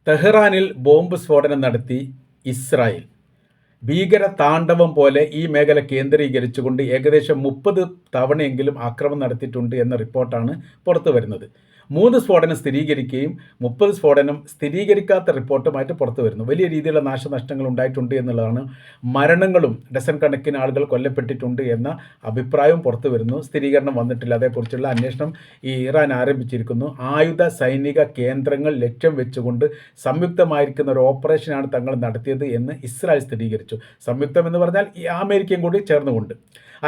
തെഹ്റാനിൽ bomb സ്ഫോടനം നടത്തി Israel. ഭീകര താണ്ഡവം പോലെ ഈ മേഖല കേന്ദ്രീകരിച്ചുകൊണ്ട് ഏകദേശം 30 തവണയെങ്കിലും ആക്രമണം നടത്തിയിട്ടുണ്ട് എന്ന റിപ്പോർട്ടാണ് പുറത്തു വരുന്നത്. 3 സ്ഫോടനം സ്ഥിരീകരിക്കുകയും 30 സ്ഫോടനം സ്ഥിരീകരിക്കാത്ത റിപ്പോർട്ടുമായിട്ട് പുറത്തു വരുന്നു. വലിയ രീതിയിലുള്ള നാശനഷ്ടങ്ങൾ ഉണ്ടായിട്ടുണ്ട് എന്നുള്ളതാണ്. മരണങ്ങളും ഡസൻ കണക്കിന് ആളുകൾ കൊല്ലപ്പെട്ടിട്ടുണ്ട് എന്ന അഭിപ്രായവും പുറത്തു വരുന്നു. സ്ഥിരീകരണം വന്നിട്ടില്ല. അതേക്കുറിച്ചുള്ള അന്വേഷണം ഇറാൻ ആരംഭിച്ചിരിക്കുന്നു. ആയുധ സൈനിക കേന്ദ്രങ്ങൾ ലക്ഷ്യം വെച്ചുകൊണ്ട് സംയുക്തമായിരിക്കുന്ന ഒരു ഓപ്പറേഷനാണ് തങ്ങൾ നടത്തിയത് എന്ന് ഇസ്രായേൽ സ്ഥിരീകരിച്ചു. സംയുക്തം എന്ന് പറഞ്ഞാൽ ഈ അമേരിക്കയും കൂടി ചേർന്നുകൊണ്ട്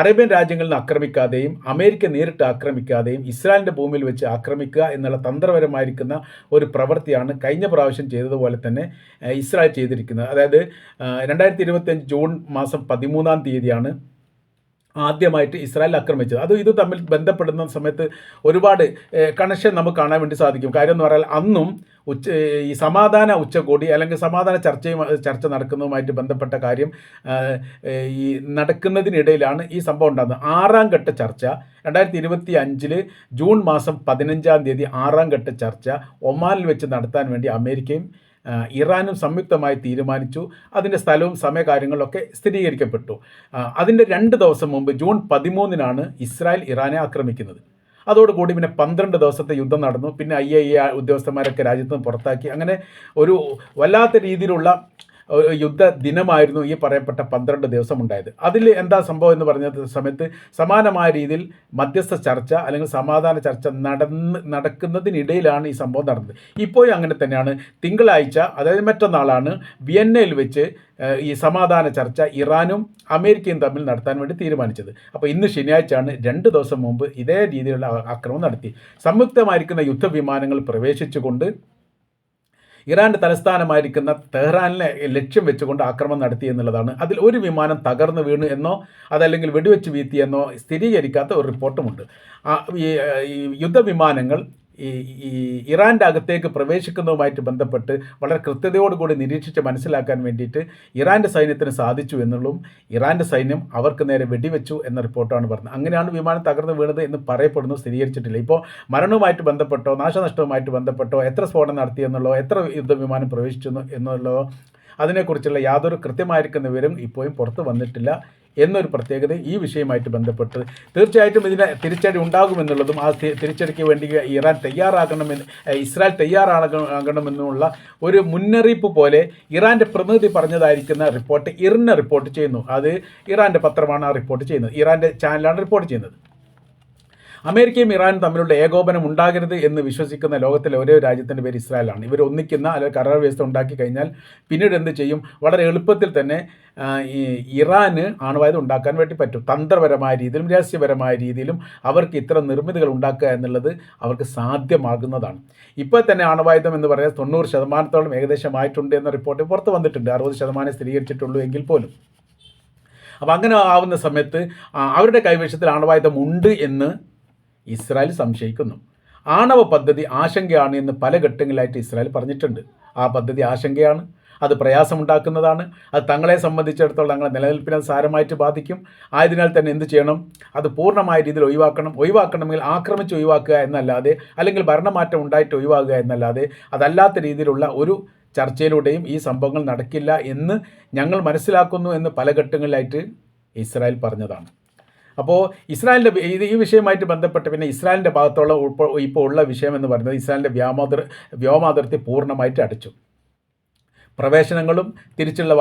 അറേബ്യൻ രാജ്യങ്ങളിൽ നിന്ന് ആക്രമിക്കാതെയും അമേരിക്ക നേരിട്ട് ആക്രമിക്കാതെയും ഇസ്രായേലിൻ്റെ ഭൂമിയിൽ വെച്ച് ആക്രമിക്കുക എന്നുള്ള തന്ത്രപരമായിരിക്കുന്ന ഒരു പ്രവൃത്തിയാണ് കഴിഞ്ഞ പ്രാവശ്യം ചെയ്തതുപോലെ തന്നെ ഇസ്രായേൽ ചെയ്തിരിക്കുന്നത്. അതായത് 2025 ജൂൺ മാസം 13-ാം തീയതിയാണ് ആദ്യമായിട്ട് ഇസ്രായേൽ ആക്രമിച്ചത്. ഇത് തമ്മിൽ ബന്ധപ്പെടുന്ന സമയത്ത് ഒരുപാട് കണക്ഷൻ നമുക്ക് കാണാൻ വേണ്ടി സാധിക്കും. കാര്യം എന്ന് പറഞ്ഞാൽ അന്നും ഈ സമാധാന ഉച്ചകോടി അല്ലെങ്കിൽ സമാധാന ചർച്ച നടക്കുന്നതുമായിട്ട് ബന്ധപ്പെട്ട കാര്യം ഈ നടക്കുന്നതിനിടയിലാണ് ഈ സംഭവം ഉണ്ടാകുന്നത്. 6ാം ഘട്ട ചർച്ച 2025 ജൂൺ മാസം 15-ാം തീയതി 6ാം ഘട്ട ചർച്ച ഒമാനിൽ വെച്ച് നടത്താൻ വേണ്ടി അമേരിക്കയും ഇറാനും സംയുക്തമായി തീരുമാനിച്ചു. അതിൻ്റെ സ്ഥലവും സമയകാര്യങ്ങളൊക്കെ സ്ഥിരീകരിക്കപ്പെട്ടു. അതിൻ്റെ 2 ദിവസം മുമ്പ് ജൂൺ 13-നാണ് ഇസ്രായേൽ ഇറാനെ ആക്രമിക്കുന്നത്. അതോടുകൂടി പിന്നെ 12 ദിവസത്തെ യുദ്ധം നടന്നു. പിന്നെ IAEA ഉദ്യോഗസ്ഥന്മാരൊക്കെ രാജ്യത്ത് നിന്ന് പുറത്താക്കി. അങ്ങനെ ഒരു വല്ലാത്ത രീതിയിലുള്ള യുദ്ധ ദിനമായിരുന്നു ഈ പറയപ്പെട്ട 12 ദിവസം ഉണ്ടായത്. അതിൽ എന്താ സംഭവം എന്ന് പറഞ്ഞ സമയത്ത് സമാനമായ രീതിയിൽ മധ്യസ്ഥ ചർച്ച അല്ലെങ്കിൽ സമാധാന ചർച്ച നടക്കുന്നതിനിടയിലാണ് ഈ സംഭവം നടന്നത്. ഇപ്പോഴും അങ്ങനെ തന്നെയാണ്. തിങ്കളാഴ്ച അതായത് മറ്റന്നാളാണ് വിയന്നയിൽ വെച്ച് ഈ സമാധാന ചർച്ച ഇറാനും അമേരിക്കയും തമ്മിൽ നടത്താൻ വേണ്ടി തീരുമാനിച്ചത്. അപ്പോൾ ഇന്ന് ശനിയാഴ്ചയാണ് 2 ദിവസം മുമ്പ് ഇതേ രീതിയിലുള്ള ആക്രമണം നടത്തി. സംയുക്തമായിരിക്കുന്ന യുദ്ധവിമാനങ്ങൾ പ്രവേശിച്ചുകൊണ്ട് ഇറാൻ്റെ തലസ്ഥാനമായിരിക്കുന്ന തെഹ്റാനിനെ ലക്ഷ്യം വെച്ചുകൊണ്ട് ആക്രമണം നടത്തി എന്നുള്ളതാണ്. അതിൽ ഒരു വിമാനം തകർന്നു വീണു എന്നോ അതല്ലെങ്കിൽ വെടിവെച്ച് വീഴ്ത്തിയെന്നോ സ്ഥിരീകരിക്കാത്ത ഒരു റിപ്പോർട്ടുമുണ്ട്. ഈ യുദ്ധവിമാനങ്ങൾ ഈ ഇറാൻ്റെ അകത്തേക്ക് പ്രവേശിക്കുന്നതുമായിട്ട് ബന്ധപ്പെട്ട് വളരെ കൃത്യതയോടുകൂടി നിരീക്ഷിച്ച് മനസ്സിലാക്കാൻ വേണ്ടിയിട്ട് ഇറാൻ്റെ സൈന്യത്തിന് സാധിച്ചു എന്നുള്ളതും ഇറാൻ്റെ സൈന്യം അവർക്ക് നേരെ വെടിവെച്ചു എന്ന റിപ്പോർട്ടാണ് പറഞ്ഞത്. അങ്ങനെയാണ് വിമാനം തകർന്നു വീണത് എന്ന് പറയപ്പെടുന്നു. സ്ഥിരീകരിച്ചിട്ടില്ല. ഇപ്പോൾ മരണവുമായിട്ട് ബന്ധപ്പെട്ടോ നാശനഷ്ടവുമായിട്ട് ബന്ധപ്പെട്ടോ എത്ര സ്ഫോടനം നടത്തിയെന്നുള്ളതോ എത്ര യുദ്ധവിമാനം പ്രവേശിച്ചു എന്നുള്ളതോ അതിനെക്കുറിച്ചുള്ള യാതൊരു കൃത്യമായിരിക്കുന്ന വിവരം ഇപ്പോഴും പുറത്ത് വന്നിട്ടില്ല എന്നൊരു പ്രത്യേകത ഈ വിഷയമായിട്ട് ബന്ധപ്പെട്ട് തീർച്ചയായിട്ടും ഇതിന് തിരിച്ചടി ഉണ്ടാകുമെന്നുള്ളതും ആ തിരിച്ചടിക്ക് വേണ്ടി ഇസ്രായേൽ തയ്യാറാകണമെന്നുള്ള ഒരു മുന്നറിയിപ്പ് പോലെ ഇറാൻ്റെ പ്രതിനിധി പറഞ്ഞതായിരിക്കുന്ന റിപ്പോർട്ട് ഇറിനെ റിപ്പോർട്ട് ചെയ്യുന്നു. അത് ഇറാൻ്റെ പത്രമാണ് ആ റിപ്പോർട്ട് ചെയ്യുന്നത്. ഇറാൻ്റെ ചാനലാണ് റിപ്പോർട്ട് ചെയ്യുന്നത്. അമേരിക്കയും ഇറാനും തമ്മിലുള്ള ഏകോപനം ഉണ്ടാകരുത് എന്ന് വിശ്വസിക്കുന്ന ലോകത്തിലെ ഒരേ രാജ്യത്തിൻ്റെ പേര് ഇസ്രായേലാണ്. ഇവർ ഒന്നിക്കുന്ന അല്ലെങ്കിൽ കരാർ വ്യവസ്ഥ ഉണ്ടാക്കി കഴിഞ്ഞാൽ പിന്നീട് എന്ത് ചെയ്യും? വളരെ എളുപ്പത്തിൽ തന്നെ ഈ ഇറാന് ആണവായുധം ഉണ്ടാക്കാൻ വേണ്ടി പറ്റും. തന്ത്രപരമായ രീതിയിലും രഹസ്യപരമായ രീതിയിലും അവർക്ക് ഇത്തരം നിർമ്മിതികൾ ഉണ്ടാക്കുക എന്നുള്ളത് അവർക്ക് സാധ്യമാകുന്നതാണ്. ഇപ്പോൾ തന്നെ ആണവായുധം എന്ന് പറയുന്നത് 90% ഏകദേശമായിട്ടുണ്ട് എന്ന റിപ്പോർട്ട് പുറത്ത് വന്നിട്ടുണ്ട്. 60% സ്ഥിരീകരിച്ചിട്ടുള്ളൂ എങ്കിൽ പോലും. അപ്പോൾ അങ്ങനെ ആവുന്ന സമയത്ത് അവരുടെ കൈവശത്തിൽ ആണവായുധം ഉണ്ട് എന്ന് ഇസ്രായേൽ സംശയിക്കുന്നു. ആണവ പദ്ധതി ആശങ്കയാണ് എന്ന് പല ഘട്ടങ്ങളിലായിട്ട് ഇസ്രായേൽ പറഞ്ഞിട്ടുണ്ട്. ആ പദ്ധതി ആശങ്കയാണ്, അത് പ്രയാസമുണ്ടാക്കുന്നതാണ്, അത് തങ്ങളെ സംബന്ധിച്ചിടത്തോളം തങ്ങളെ നിലനിൽപ്പിനെ സാരമായിട്ട് ബാധിക്കും. ആയതിനാൽ തന്നെ എന്ത് ചെയ്യണം? അത് പൂർണ്ണമായ രീതിയിൽ ഒഴിവാക്കണമെങ്കിൽ ആക്രമിച്ച് ഒഴിവാക്കുക എന്നല്ലാതെ അല്ലെങ്കിൽ ഭരണമാറ്റം ഉണ്ടായിട്ട് ഒഴിവാക്കുക എന്നല്ലാതെ അതല്ലാത്ത രീതിയിലുള്ള ഒരു ചർച്ചയിലൂടെയും ഈ സംഭവങ്ങൾ നടക്കില്ല എന്ന് ഞങ്ങൾ മനസ്സിലാക്കുന്നു എന്ന് പല ഘട്ടങ്ങളിലായിട്ട് ഇസ്രായേൽ പറഞ്ഞതാണ്. അപ്പോൾ ഇസ്രായേലിൻ്റെ ഈ വിഷയമായിട്ട് ബന്ധപ്പെട്ട് പിന്നെ ഇസ്രായേലിൻ്റെ ഭാഗത്തുള്ള ഇപ്പോൾ ഉള്ള വിഷയം എന്ന് പറയുന്നത് ഇസ്രായേലിൻ്റെ വ്യോമാതിർത്തി പൂർണ്ണമായിട്ട് അടച്ചു. പ്രവേശനങ്ങളും തിരിച്ചുള്ള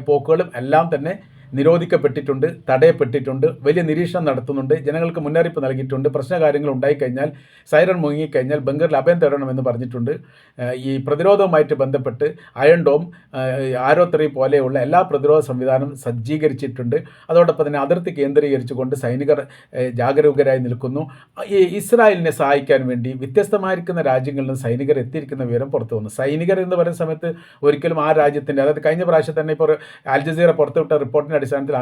പോക്കുകളും എല്ലാം തന്നെ നിരോധിക്കപ്പെട്ടിട്ടുണ്ട്, തടയപ്പെട്ടിട്ടുണ്ട്. വലിയ നിരീക്ഷണം നടത്തുന്നുണ്ട്. ജനങ്ങൾക്ക് മുന്നറിയിപ്പ് നൽകിയിട്ടുണ്ട്. പ്രശ്നകാര്യങ്ങൾ ഉണ്ടായിക്കഴിഞ്ഞാൽ സൈറൺ മുങ്ങിക്കഴിഞ്ഞാൽ ബങ്കറിൽ അഭയം തേടണമെന്ന് പറഞ്ഞിട്ടുണ്ട്. ഈ പ്രതിരോധവുമായിട്ട് ബന്ധപ്പെട്ട് അയൺ ഡോം, ആരോ 3 പോലെയുള്ള എല്ലാ പ്രതിരോധ സംവിധാനം സജ്ജീകരിച്ചിട്ടുണ്ട്. അതോടൊപ്പം തന്നെ അതിർത്തി കേന്ദ്രീകരിച്ചുകൊണ്ട് സൈനികർ ജാഗരൂകരായി നിൽക്കുന്നു. ഈ ഇസ്രായേലിനെ സഹായിക്കാൻ വേണ്ടി വ്യത്യസ്തമായിരിക്കുന്ന രാജ്യങ്ങളിൽ നിന്ന് സൈനികർ എത്തിയിരിക്കുന്ന വിവരം പുറത്തു വന്നു. സൈനികർ എന്ന് പറയുന്ന സമയത്ത് ഒരിക്കലും ആ രാജ്യത്തിൻ്റെ, അതായത് കഴിഞ്ഞ പ്രാവശ്യം തന്നെ ഇപ്പോൾ അൽ ജസീറ പുറത്തുവിട്ട റിപ്പോർട്ടിൻ്റെ അടിസ്ഥാനത്തിൽ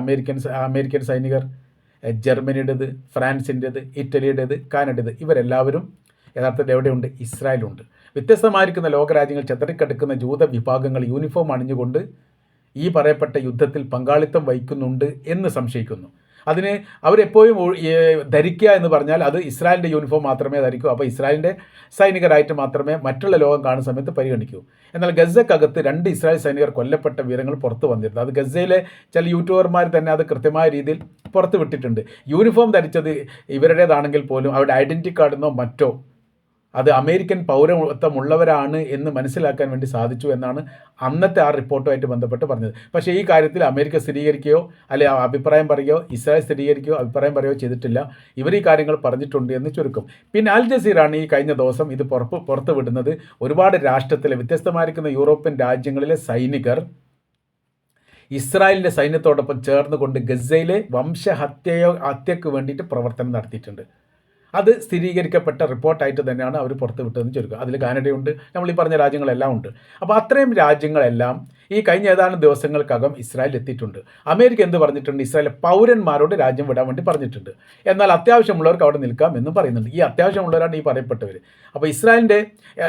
അമേരിക്കൻ സൈനികർ, ജർമ്മനിയുടേത്, ഫ്രാൻസിൻ്റേത്, ഇറ്റലിയുടേത്, കാനഡയുടേത് ഇവരെല്ലാവരും യഥാർത്ഥത്തിൽ എവിടെയുണ്ട്? ഇസ്രായേലുണ്ട്. വ്യത്യസ്തമായിരിക്കുന്ന ലോകരാജ്യങ്ങൾ ചിതറിക്കിടക്കുന്ന ജൂത വിഭാഗങ്ങൾ യൂണിഫോം അണിഞ്ഞുകൊണ്ട് ഈ പറയപ്പെട്ട യുദ്ധത്തിൽ പങ്കാളിത്തം വഹിക്കുന്നുണ്ട് എന്ന് സംശയിക്കുന്നു. അതിന് അവരെപ്പോഴും ധരിക്കുക എന്ന് പറഞ്ഞാൽ അത് ഇസ്രായേലിൻ്റെ യൂണിഫോം മാത്രമേ ധരിക്കൂ. അപ്പോൾ ഇസ്രായേലിൻ്റെ സൈനികരായിട്ട് മാത്രമേ മറ്റുള്ള ലോകം കാണുന്ന സമയത്ത് പരിഗണിക്കൂ. എന്നാൽ ഗസക്കകത്ത് 2 ഇസ്രായേൽ സൈനികർ കൊല്ലപ്പെട്ട വിവരങ്ങൾ പുറത്ത് വന്നിരുന്നു. അത് ഗസയിലെ ചില യൂട്യൂബർമാർ തന്നെ അത് കൃത്യമായ രീതിയിൽ പുറത്ത് വിട്ടിട്ടുണ്ട്. യൂണിഫോം ധരിച്ചത് ഇവരുടേതാണെങ്കിൽ പോലും അവരുടെ ഐഡൻറ്റിറ്റി കാർഡെന്നോ മറ്റോ അത് അമേരിക്കൻ പൗരത്വമുള്ളവരാണ് എന്ന് മനസ്സിലാക്കാൻ വേണ്ടി സാധിച്ചു എന്നാണ് അന്നത്തെ ആ റിപ്പോർട്ടുമായിട്ട് ബന്ധപ്പെട്ട് പറഞ്ഞത്. പക്ഷേ ഈ കാര്യത്തിൽ അമേരിക്ക സ്ഥിരീകരിക്കുകയോ അല്ലെങ്കിൽ അഭിപ്രായം പറയുകയോ ഇസ്രായേൽ സ്ഥിരീകരിക്കുകയോ അഭിപ്രായം പറയുകയോ ചെയ്തിട്ടില്ല. ഇവർ ഈ കാര്യങ്ങൾ പറഞ്ഞിട്ടുണ്ട് എന്ന് ചുരുക്കം. പിന്നെ അൽ ജസീറാണ് ഈ കഴിഞ്ഞ ദിവസം ഇത് പുറത്ത് വിടുന്നത്. ഒരുപാട് രാഷ്ട്രത്തിലെ വ്യത്യസ്തമായിരിക്കുന്ന യൂറോപ്യൻ രാജ്യങ്ങളിലെ സൈനികർ ഇസ്രായേലിൻ്റെ സൈന്യത്തോടൊപ്പം ചേർന്നുകൊണ്ട് ഗസയിലെ ഹത്യയ്ക്ക് വേണ്ടിയിട്ട് പ്രവർത്തനം നടത്തിയിട്ടുണ്ട്. അത് സ്ഥിരീകരിക്കപ്പെട്ട റിപ്പോർട്ടായിട്ട് തന്നെയാണ് അവർ പുറത്ത് വിട്ടതെന്ന് ചുരുക്കുക. അതിൽ കാനഡയുണ്ട്, നമ്മൾ ഈ പറഞ്ഞ രാജ്യങ്ങളെല്ലാം ഉണ്ട്. അപ്പോൾ അത്രയും രാജ്യങ്ങളെല്ലാം ഈ കഴിഞ്ഞ ഏതാനും ദിവസങ്ങൾക്കകം ഇസ്രായേൽ എത്തിയിട്ടുണ്ട്. അമേരിക്ക എന്ത് പറഞ്ഞിട്ടുണ്ട്? ഇസ്രായേലിലെ പൗരന്മാരോട് രാജ്യം വിടാൻ വേണ്ടി പറഞ്ഞിട്ടുണ്ട്. എന്നാൽ അത്യാവശ്യമുള്ളവർക്ക് അവിടെ നിൽക്കാം എന്ന് പറയുന്നുണ്ട്. ഈ അത്യാവശ്യമുള്ളവരാണ് ഈ പറയപ്പെട്ടവർ. അപ്പോൾ ഇസ്രായേലിൻ്റെ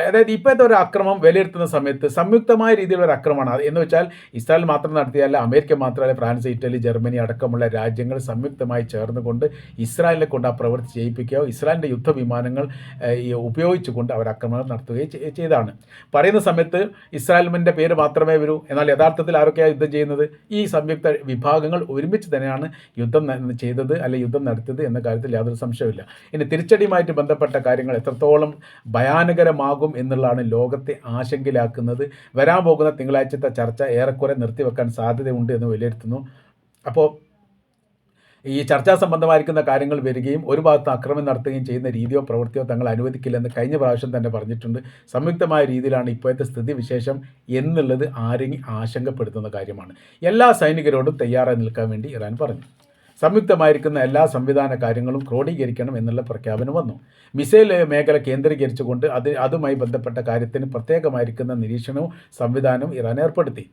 അതായത് ഇപ്പോഴത്തെ ഒരു അക്രമം വിലയിരുത്തുന്ന സമയത്ത് സംയുക്തമായ രീതിയിലുള്ള ഒരു അക്രമമാണ്. എന്ന് വെച്ചാൽ ഇസ്രായേൽ മാത്രം നടത്തിയല്ല, അമേരിക്ക മാത്രമല്ല, ഫ്രാൻസ്, ഇറ്റലി, ജർമ്മനി അടക്കമുള്ള രാജ്യങ്ങൾ സംയുക്തമായി ചേർന്നുകൊണ്ട് ഇസ്രായേലിനെ കൊണ്ട് ആ പ്രവൃത്തി ചെയ്യിപ്പിക്കുകയോ ഇസ്രായേലിൻ്റെ യുദ്ധവിമാനങ്ങൾ ഉപയോഗിച്ചുകൊണ്ട് അവർ ആക്രമണം നടത്തുകയും ചെയ്താണ്. പറയുന്ന സമയത്ത് ഇസ്രായേലിൻ്റെ പേര് മാത്രമേ വരൂ. എന്നാൽ യഥാർത്ഥത്തിൽ ആരൊക്കെയാണ് യുദ്ധം ചെയ്യുന്നത്? ഈ സംയുക്ത വിഭാഗങ്ങൾ ഒരുമിച്ച് തന്നെയാണ് യുദ്ധം ചെയ്തത് അല്ലെങ്കിൽ യുദ്ധം നടത്തിയത് എന്ന കാര്യത്തിൽ യാതൊരു സംശയമില്ല. ഇനി തിരിച്ചടിയുമായിട്ട് ബന്ധപ്പെട്ട കാര്യങ്ങൾ എത്രത്തോളം ഭയാനകരമാകും എന്നുള്ളതാണ് ലോകത്തെ ആശങ്കയിലാക്കുന്നത്. വരാൻ പോകുന്ന തിങ്കളാഴ്ചത്തെ ചർച്ച ഏറെക്കുറെ നിർത്തിവെക്കാൻ സാധ്യതയുണ്ട് എന്ന് വിലയിരുത്തുന്നു. അപ്പോൾ ഈ ചർച്ചാ സംബന്ധമായിരിക്കുന്ന കാര്യങ്ങൾ വരികയും ഒരു ഭാഗത്ത് ആക്രമണം നടത്തുകയും ചെയ്യുന്ന രീതിയോ പ്രവൃത്തിയോ തങ്ങൾ അനുവദിക്കില്ലെന്ന് കഴിഞ്ഞ പ്രാവശ്യം തന്നെ പറഞ്ഞിട്ടുണ്ട്. സംയുക്തമായ രീതിയിലാണ് ഇപ്പോഴത്തെ സ്ഥിതിവിശേഷം എന്നുള്ളത് ആരെങ്കിലും ആശങ്കപ്പെടുത്തുന്ന കാര്യമാണ്. എല്ലാ സൈനികരോടും തയ്യാറായി നിൽക്കാൻ വേണ്ടി ഇറാൻ പറഞ്ഞു. സംയുക്തമായിരിക്കുന്ന എല്ലാ സംവിധാന കാര്യങ്ങളും ക്രോഡീകരിക്കണം എന്നുള്ള പ്രഖ്യാപനം വന്നു. മിസൈൽ മേഖല കേന്ദ്രീകരിച്ചുകൊണ്ട് അതുമായി ബന്ധപ്പെട്ട കാര്യത്തിന് പ്രത്യേകമായിരിക്കുന്ന നിരീക്ഷണവും സംവിധാനവും ഇറാൻ ഏർപ്പെടുത്തി.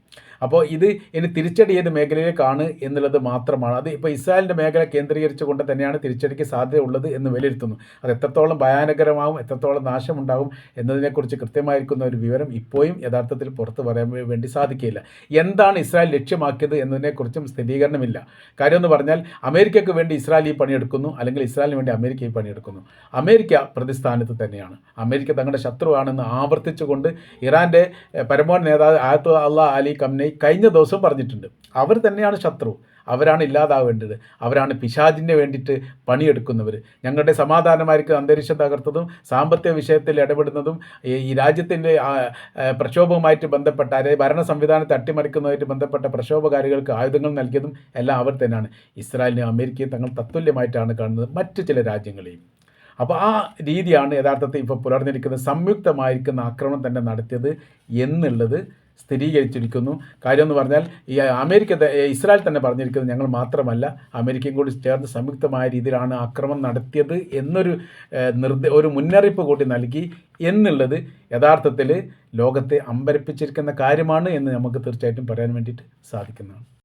അപ്പോൾ ഇത് ഇനി തിരിച്ചടി ഏത് മേഖലയിലേക്കാണ് എന്നുള്ളത് മാത്രമാണ്. അത് ഇപ്പോൾ ഇസ്രായേലിൻ്റെ മേഖല കേന്ദ്രീകരിച്ചുകൊണ്ട് തന്നെയാണ് തിരിച്ചടിക്ക് സാധ്യതയുള്ളത് എന്ന് വിലയിരുത്തുന്നു. അത് എത്രത്തോളം ഭയാനകരമാകും, എത്രത്തോളം നാശമുണ്ടാകും എന്നതിനെക്കുറിച്ച് കൃത്യമായിരിക്കുന്ന ഒരു വിവരം ഇപ്പോഴും യഥാർത്ഥത്തിൽ പുറത്ത് പറയാൻ വേണ്ടി സാധിക്കില്ല. എന്താണ് ഇസ്രായേൽ ലക്ഷ്യമാക്കിയത് എന്നതിനെക്കുറിച്ചും സ്ഥിരീകരണമില്ല. കാര്യമെന്ന് പറഞ്ഞാൽ അമേരിക്കയ്ക്ക് വേണ്ടി ഇസ്രായേൽ ഈ പണിയെടുക്കുന്നു, അല്ലെങ്കിൽ ഇസ്രായേലിന് വേണ്ടി അമേരിക്ക ഈ പണിയെടുക്കുന്നു. അമേരിക്ക പ്രതിസ്ഥാനത്ത് തന്നെയാണ്. അമേരിക്ക തങ്ങളുടെ ശത്രുവാണെന്ന് ആവർത്തിച്ചുകൊണ്ട് ഇറാൻ്റെ പരമോന്നത നേതാവ് ആയത്തുള്ള അലി ഖംനൈ കഴിഞ്ഞ ദിവസം പറഞ്ഞിട്ടുണ്ട്. അവർ തന്നെയാണ് ശത്രു, അവരാണ് ഇല്ലാതാവേണ്ടത്, അവരാണ് പിശാചിന് വേണ്ടിയിട്ട് പണിയെടുക്കുന്നവർ. ഞങ്ങളുടെ സമാധാനമായിരിക്കും അന്തരീക്ഷം തകർത്തതും സാമ്പത്തിക വിഷയത്തിൽ ഇടപെടുന്നതും ഈ രാജ്യത്തിൻ്റെ പ്രക്ഷോഭവുമായിട്ട് ബന്ധപ്പെട്ട ഭരണ സംവിധാനത്തെ അട്ടിമറിക്കുന്നതുമായിട്ട് ബന്ധപ്പെട്ട പ്രക്ഷോഭകാരികൾക്ക് ആയുധങ്ങൾ നൽകിയതും എല്ലാം അവർ തന്നെയാണ്. ഇസ്രായേലിനെയും അമേരിക്കയും തങ്ങൾ തത്തുല്യമായിട്ടാണ് കാണുന്നത് മറ്റു ചില രാജ്യങ്ങളെയും. അപ്പോൾ ആ രീതിയാണ് യഥാർത്ഥത്തിൽ ഇപ്പോൾ പുലർന്നിരിക്കുന്നത്. സംയുക്തമായിരിക്കുന്ന ആക്രമണം തന്നെ നടത്തിയത് എന്നുള്ളത് സ്ഥിരീകരിച്ചിരിക്കുന്നു. കാര്യമെന്ന് പറഞ്ഞാൽ ഈ ഇസ്രായേൽ തന്നെ പറഞ്ഞിരിക്കുന്നത് ഞങ്ങൾ മാത്രമല്ല അമേരിക്കയും കൂടി ചേർന്ന് സംയുക്തമായ രീതിയിലാണ് ആക്രമണം നടത്തിയത് എന്നൊരു ഒരു മുന്നറിയിപ്പ് കൂടി നൽകി എന്നുള്ളത് യഥാർത്ഥത്തിൽ ലോകത്തെ അമ്പരപ്പിച്ചിരിക്കുന്ന കാര്യമാണ് എന്ന് നമുക്ക് തീർച്ചയായിട്ടും പറയാൻ വേണ്ടിയിട്ട് സാധിക്കുന്നതാണ്.